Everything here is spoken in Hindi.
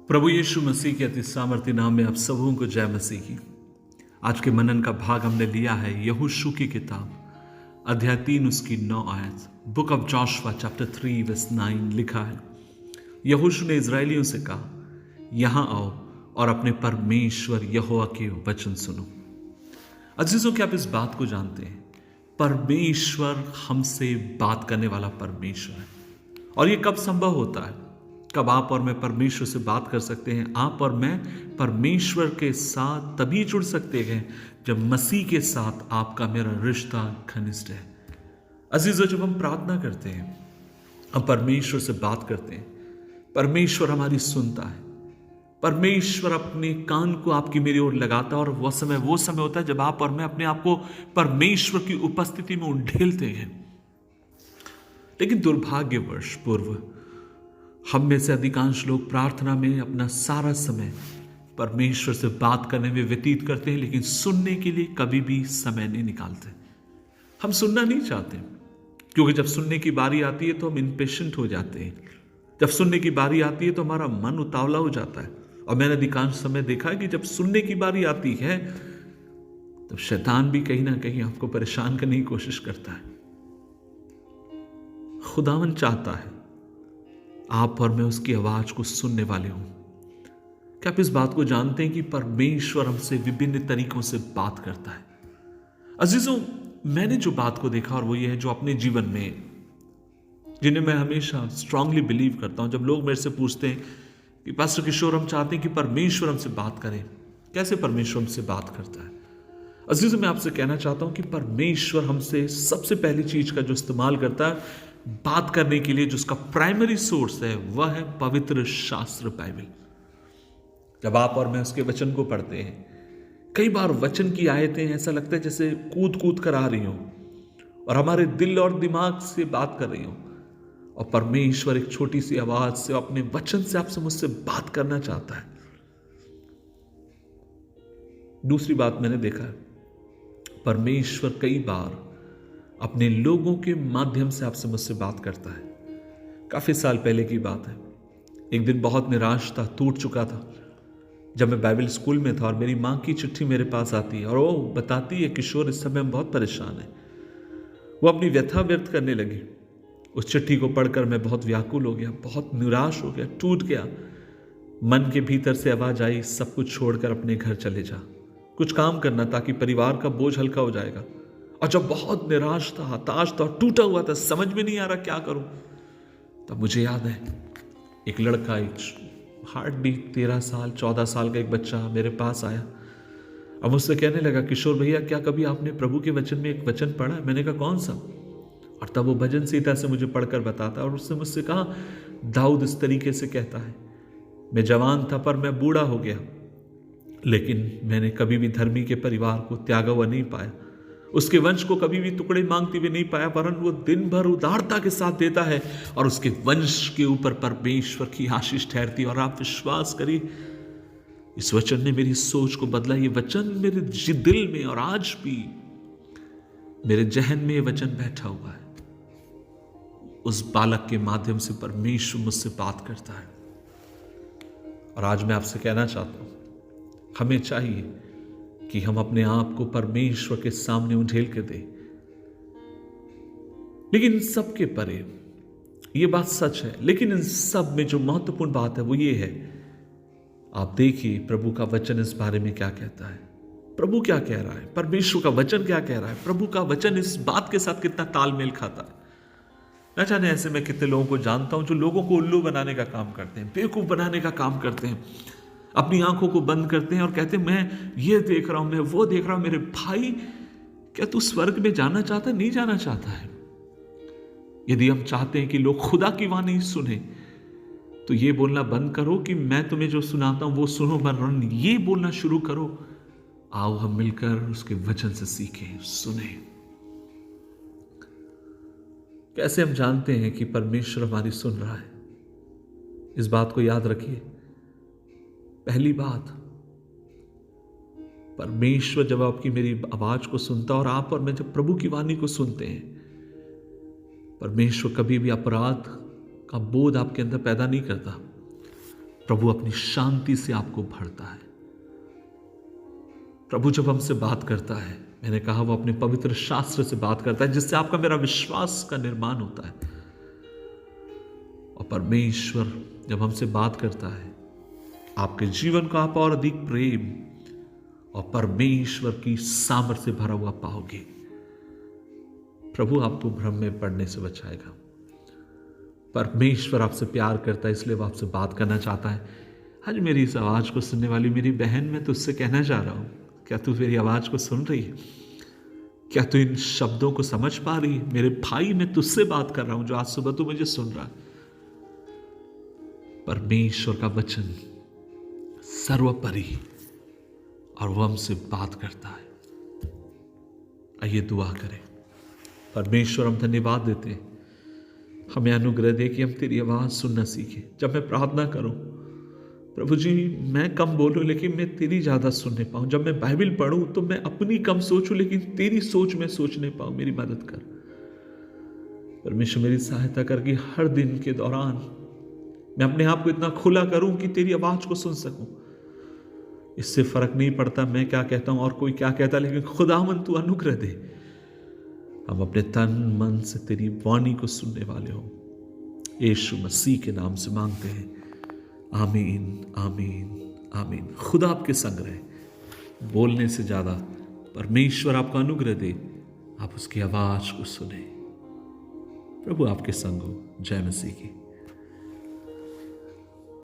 प्रभु यीशु मसीह के अति सामर्थ्य नाम में आप सबों को जय मसीह की। आज के मनन का भाग हमने लिया है यहोशू की किताब अध्याय 3 उसकी 9 आयत। Book of Joshua chapter 3 verse 9 लिखा है, यहोशू ने इजरायलियों से कहा, यहां आओ और अपने परमेश्वर यहोवा के वचन सुनो। अजीजों, क्या आप इस बात को जानते हैं? परमेश्वर हमसे बात करने वाला परमेश्वर है। और ये कब संभव होता है? कब आप और मैं परमेश्वर से बात कर सकते हैं? आप और मैं परमेश्वर के साथ तभी जुड़ सकते हैं जब मसीह के साथ आपका मेरा रिश्ता घनिष्ठ है। अजीजों, जब हम प्रार्थना करते हैं, हम परमेश्वर से बात करते हैं, परमेश्वर हमारी सुनता है, परमेश्वर अपने कान को आपकी मेरी ओर लगाता है। और वो समय होता है जब आप और मैं अपने आप को परमेश्वर की उपस्थिति में उंडेलते हैं। लेकिन दुर्भाग्यवश पूर्व हम में से अधिकांश लोग प्रार्थना में अपना सारा समय परमेश्वर से बात करने में व्यतीत करते हैं, लेकिन सुनने के लिए कभी भी समय नहीं निकालते। हम सुनना नहीं चाहते, क्योंकि जब सुनने की बारी आती है तो हम इम्पेशेंट हो जाते हैं। जब सुनने की बारी आती है तो हमारा मन उतावला हो जाता है। और मैंने अधिकांश समय देखा है कि जब सुनने की बारी आती है तो शैतान भी कहीं ना कहीं आपको परेशान करने की कोशिश करता है। खुदावन चाहता है आप और मैं उसकी आवाज को सुनने वाले हूं। क्या आप इस बात को जानते हैं कि परमेश्वर हमसे विभिन्न तरीकों से बात करता है? अजीजों, मैंने जो बात को देखा और वो ये है, जो अपने जीवन में, जिन्हें मैं हमेशा स्ट्रांगली बिलीव करता हूं। जब लोग मेरे से पूछते हैं कि पास्टर किशोर, हम चाहते हैं कि परमेश्वर हमसे बात करें, कैसे परमेश्वर हमसे बात करता है? अजीजों, मैं आपसे कहना चाहता हूं कि परमेश्वर हमसे सबसे पहली चीज का जो इस्तेमाल करता है बात करने के लिए, जो उसका प्राइमरी सोर्स है, वह है पवित्र शास्त्र बाइबल। जब आप और मैं उसके वचन को पढ़ते हैं, कई बार वचन की आयतें ऐसा लगता है जैसे कूद कूद कर आ रही हो और हमारे दिल और दिमाग से बात कर रही हो। और परमेश्वर एक छोटी सी आवाज से, अपने वचन से आपसे मुझसे बात करना चाहता है। दूसरी बात मैंने देखा है, परमेश्वर कई बार अपने लोगों के माध्यम से आपसे मुझसे बात करता है। काफी साल पहले की बात है, एक दिन बहुत निराश था, टूट चुका था, जब मैं बाइबल स्कूल में था और मेरी मां की चिट्ठी मेरे पास आती है और वो बताती है, किशोर इस समय हम बहुत परेशान है। वो अपनी व्यथा व्यक्त करने लगी। उस चिट्ठी को पढ़कर मैं बहुत व्याकुल हो गया, बहुत निराश हो गया, टूट गया। मन के भीतर से आवाज आई, सब कुछ छोड़कर अपने घर चले जा, कुछ काम करना ताकि परिवार का बोझ हल्का हो जाएगा। और जब बहुत निराश था, हताश था, टूटा हुआ था, समझ में नहीं आ रहा क्या करूं, तब मुझे याद है एक लड़का, एक हार्डली 13 साल 14 साल का एक बच्चा मेरे पास आया। अब मुझसे कहने लगा, किशोर भैया, क्या कभी आपने प्रभु के वचन में एक वचन पढ़ा है? मैंने कहा, कौन सा? और तब वो भजन सीता से मुझे पढ़कर बताता और उसने मुझसे कहा, दाऊद इस तरीके से कहता है, मैं जवान था पर मैं बूढ़ा हो गया, लेकिन मैंने कभी भी धर्मी के परिवार को त्यागा हुआ नहीं पाया, उसके वंश को कभी भी टुकड़े मांगते हुए नहीं पाया, वरन वो दिन भर उदारता के साथ देता है और उसके वंश के ऊपर परमेश्वर की आशीष ठहरती है। और आप विश्वास करिए, इस वचन ने मेरी सोच को बदला। ये वचन मेरे दिल में और आज भी मेरे जहन में ये वचन बैठा हुआ है। उस बालक के माध्यम से परमेश्वर मुझसे बात करता है। और आज मैं आपसे कहना चाहता हूं, हमें चाहिए कि हम अपने आप को परमेश्वर के सामने उंडेल के दें। लेकिन इन सब के परे, यह बात सच है, लेकिन इन सब में जो महत्वपूर्ण बात है वो ये है, आप देखिए प्रभु का वचन इस बारे में क्या कहता है। प्रभु क्या कह रहा है, परमेश्वर का वचन क्या कह रहा है, प्रभु का वचन इस बात के साथ कितना तालमेल खाता है। न जाने ऐसे मैं कितने लोगों को जानता हूं जो लोगों को उल्लू बनाने का काम करते हैं, बेवकूफ बनाने का काम करते हैं, अपनी आंखों को बंद करते हैं और कहते हैं, मैं ये देख रहा हूं, मैं वो देख रहा हूं। मेरे भाई, क्या तू स्वर्ग में जाना चाहता है? नहीं जाना चाहता है। यदि हम चाहते हैं कि लोग खुदा की वाणी सुने, तो ये बोलना बंद करो कि मैं तुम्हें जो सुनाता हूं वो सुनो, वरन ये बोलना शुरू करो, आओ हम मिलकर उसके वचन से सीखें, सुने। कैसे हम जानते हैं कि परमेश्वर हमारी सुन रहा है? इस बात को याद रखिए। पहली बात, परमेश्वर जब आपकी मेरी आवाज को सुनता और आप और मैं जब प्रभु की वाणी को सुनते हैं, परमेश्वर कभी भी अपराध का बोध आपके अंदर पैदा नहीं करता। प्रभु अपनी शांति से आपको भरता है। प्रभु जब हमसे बात करता है, मैंने कहा वो अपने पवित्र शास्त्र से बात करता है, जिससे आपका मेरा विश्वास का निर्माण होता है। और परमेश्वर जब हमसे बात करता है, आपके जीवन को आप और अधिक प्रेम और परमेश्वर की सामर्थ्य से भरा हुआ पाओगे। प्रभु आपको भ्रम में पड़ने से बचाएगा। परमेश्वर आपसे प्यार करता है, इसलिए वो आपसे बात करना चाहता है। आज मेरी इस आवाज को सुनने वाली मेरी बहन, मैं तुझसे कहना चाह रहा हूं, क्या तू मेरी आवाज को सुन रही है? क्या तू इन शब्दों को समझ पा रही है? मेरे भाई, मैं तुझसे बात कर रहा हूं जो आज सुबह तू मुझे सुन रहा है। परमेश्वर का वचन सर्वोपरि और वो हमसे बात करता है। आइए दुआ करें। परमेश्वर, हम धन्यवाद देते हैं, हमें अनुग्रह दे कि हम तेरी आवाज सुनना सीखें। जब मैं प्रार्थना करूं प्रभु जी, मैं कम बोलूं लेकिन मैं तेरी ज्यादा सुनने पाऊं। जब मैं बाइबल पढ़ूं तो मैं अपनी कम सोचूं लेकिन तेरी सोच में सोचने पाऊं। मेरी मदद कर परमेश्वर, मेरी सहायता कर कि हर दिन के दौरान मैं अपने आप को इतना खुला करूं कि तेरी आवाज को सुन सकूं। इससे फर्क नहीं पड़ता मैं क्या कहता हूं और कोई क्या कहता, लेकिन खुदावन तू अनुग्रह दे, हम अपने तन मन से तेरी वाणी को सुनने वाले हो। यीशु मसीह के नाम से मांगते हैं, आमीन, आमीन, आमीन। खुदा आपके संग रहे। बोलने से ज्यादा परमेश्वर आपका अनुग्रह दे, आप उसकी आवाज को सुने। प्रभु आपके संग हो। जय मसीह की।